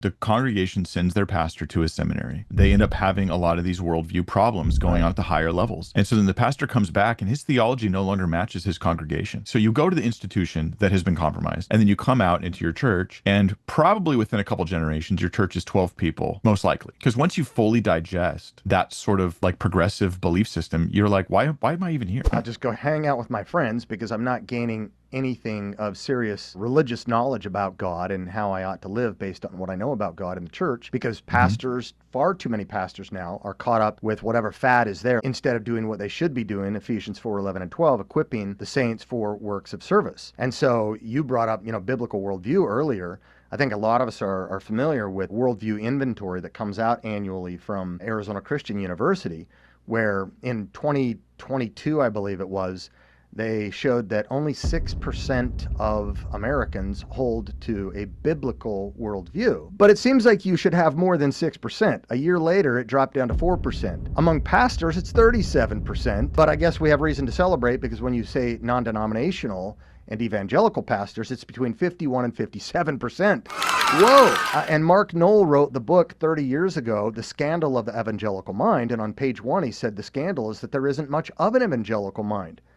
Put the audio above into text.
The congregation sends their pastor to a seminary. They end up having a lot of these worldview problems going on at the higher levels. And so then the pastor comes back and his theology no longer matches his congregation. So you go to the institution that has been compromised, and then you come out into your church, and probably within a couple generations, your church is 12 people, most likely. Because once you fully digest that sort of like progressive belief system, you're like, why am I even here? I'll just go hang out with my friends because I'm not gaining anything of serious religious knowledge about God and how I ought to live based on what I know about God in the church, because pastors, far too many pastors now, are caught up with whatever fad is there instead of doing what they should be doing, Ephesians 4:11 and 12, equipping the saints for works of service. And so you brought up, biblical worldview earlier. I think a lot of us are familiar with Worldview inventory that comes out annually from Arizona Christian University, where in 2022, I believe it was, they showed that only 6% of Americans hold to a biblical worldview. But it seems like you should have more than 6%. A year later, it dropped down to 4%. Among pastors, it's 37%. But I guess we have reason to celebrate, because when you say non-denominational and evangelical pastors, it's between 51 and 57%. Whoa! And Mark Knoll wrote the book 30 years ago, The Scandal of the Evangelical Mind. And on page 1, he said the scandal is that there isn't much of an evangelical mind.